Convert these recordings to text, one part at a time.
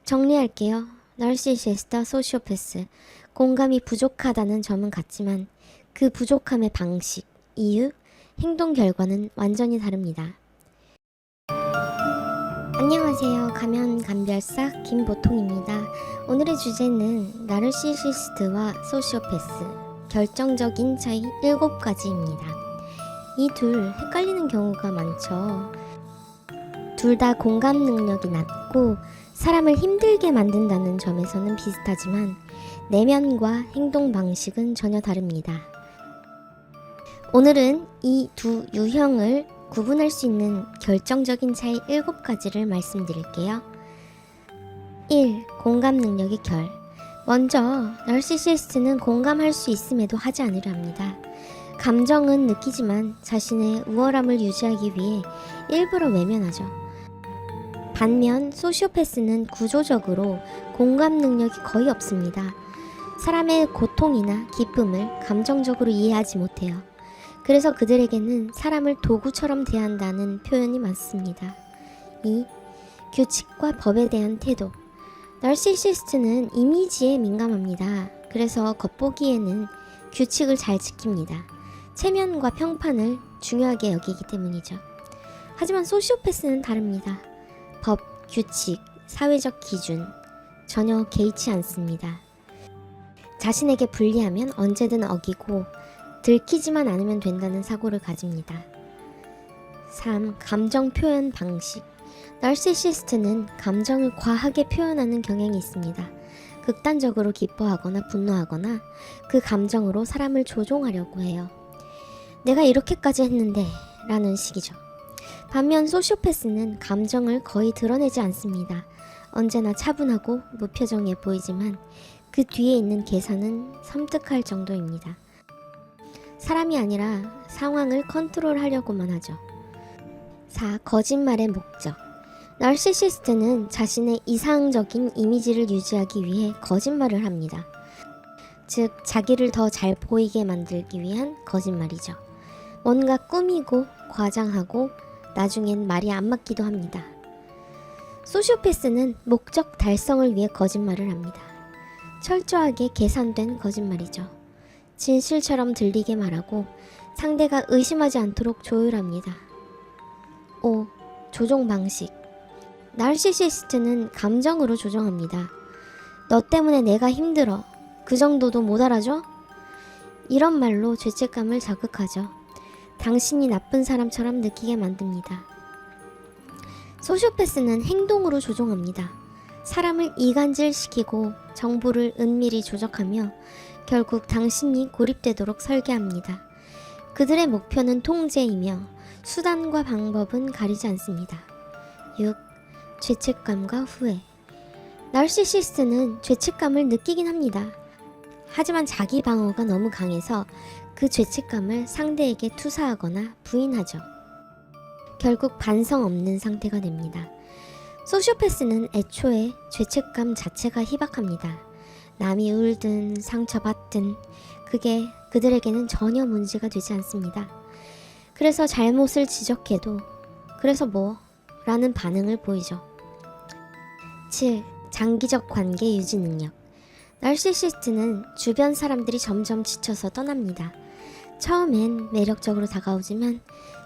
정리할게요. 나르시시스트와 소시오패스. 공감이 부족하다는 점은 같지만 그 부족함의 방식, 이유, 행동 결과는 완전히 다릅니다. 안녕하세요. 가면감별사 김보통입니다. 오늘의 주제는 나르시시스트와 소시오패스, 결정적인 차이 7가지입니다. 이 둘 헷갈리는 경우가 많죠. 둘 다 공감 능력이 낮고 사람을 힘들게 만든다는 점에서는 비슷하지만 내면과 행동 방식은 전혀 다릅니다. 오늘은 이 두 유형을 구분할 수 있는 결정적인 차이 7가지를 말씀드릴게요. 1. 공감 능력의 결. 먼저 나르시시스트는 공감할 수 있음에도 하지 않으려 합니다. 감정은 느끼지만 자신의 우월함을 유지하기 위해 일부러 외면하죠. 반면 소시오패스는 구조적으로 공감 능력이 거의 없습니다. 사람의 고통이나 기쁨을 감정적으로 이해하지 못해요. 그래서 그들에게는 사람을 도구처럼 대한다는 표현이 많습니다. 2. 규칙과 법에 대한 태도. 나르시시스트는 이미지에 민감합니다. 그래서 겉보기에는 규칙을 잘 지킵니다. 체면과 평판을 중요하게 여기기 때문이죠. 하지만 소시오패스는 다릅니다. 법, 규칙, 사회적 기준 전혀 개의치 않습니다. 자신에게 불리하면 언제든 어기고 들키지만 않으면 된다는 사고를 가집니다. 3. 감정 표현 방식. 나르시시스트는 감정을 과하게 표현하는 경향이 있습니다. 극단적으로 기뻐하거나 분노하거나 그 감정으로 사람을 조종하려고 해요. 내가 이렇게까지 했는데 라는 식이죠. 반면 소시오패스는 감정을 거의 드러내지 않습니다. 언제나 차분하고 무표정해 보이지만 그 뒤에 있는 계산은 섬뜩할 정도입니다. 사람이 아니라 상황을 컨트롤하려고만 하죠. 4. 거짓말의 목적. 나르시시스트는 자신의 이상적인 이미지를 유지하기 위해 거짓말을 합니다. 즉, 자기를 더 잘 보이게 만들기 위한 거짓말이죠. 뭔가 꾸미고 과장하고 나중엔 말이 안 맞기도 합니다. 소시오패스는 목적 달성을 위해 거짓말을 합니다. 철저하게 계산된 거짓말이죠. 진실처럼 들리게 말하고 상대가 의심하지 않도록 조율합니다. 5. 조종 방식. 나르시시스트는 감정으로 조종합니다. 너 때문에 내가 힘들어. 그 정도도 못 알아줘? 이런 말로 죄책감을 자극하죠. 당신이 나쁜 사람처럼 느끼게 만듭니다. 소시오패스는 행동으로 조종합니다. 사람을 이간질시키고 정보를 은밀히 조작하며 결국 당신이 고립되도록 설계합니다. 그들의 목표는 통제이며 수단과 방법은 가리지 않습니다. 6. 죄책감과 후회. 나르시시스트는 죄책감을 느끼긴 합니다. 하지만 자기 방어가 너무 강해서 그 죄책감을 상대에게 투사하거나 부인하죠. 결국 반성 없는 상태가 됩니다. 소시오패스는 애초에 죄책감 자체가 희박합니다. 남이 울든 상처받든 그게 그들에게는 전혀 문제가 되지 않습니다. 그래서 잘못을 지적해도 그래서 뭐? 라는 반응을 보이죠. 7. 장기적 관계 유지 능력. 나르시시스트는 주변 사람들이 점점 지쳐서 떠납니다. 처음엔 매력적으로 다가오지만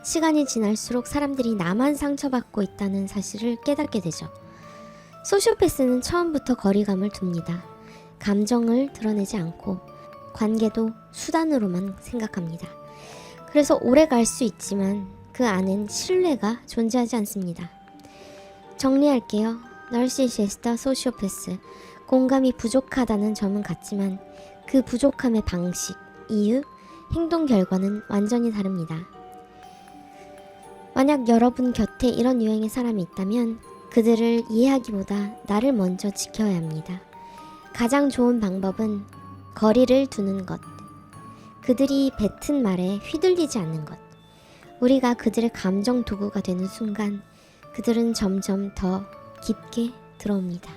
시간이 지날수록 사람들이 나만 상처받고 있다는 사실을 깨닫게 되죠. 소시오패스는 처음부터 거리감을 둡니다. 감정을 드러내지 않고 관계도 수단으로만 생각합니다. 그래서 오래 갈 수 있지만 그 안엔 신뢰가 존재하지 않습니다. 정리할게요. 나르시시스트와 소시오패스. 공감이 부족하다는 점은 같지만 그 부족함의 방식, 이유, 행동 결과는 완전히 다릅니다. 만약 여러분 곁에 이런 유형의 사람이 있다면 그들을 이해하기보다 나를 먼저 지켜야 합니다. 가장 좋은 방법은 거리를 두는 것. 그들이 뱉은 말에 휘둘리지 않는 것. 우리가 그들의 감정 도구가 되는 순간 그들은 점점 더 깊게 들어옵니다.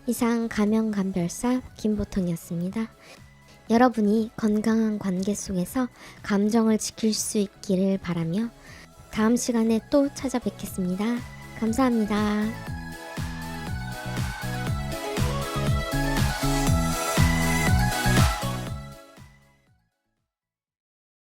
이상 가면감별사 김보통이었습니다. 여러분이 건강한 관계 속에서 감정을 지킬 수 있기를 바라며 다음 시간에 또 찾아뵙겠습니다. 감사합니다.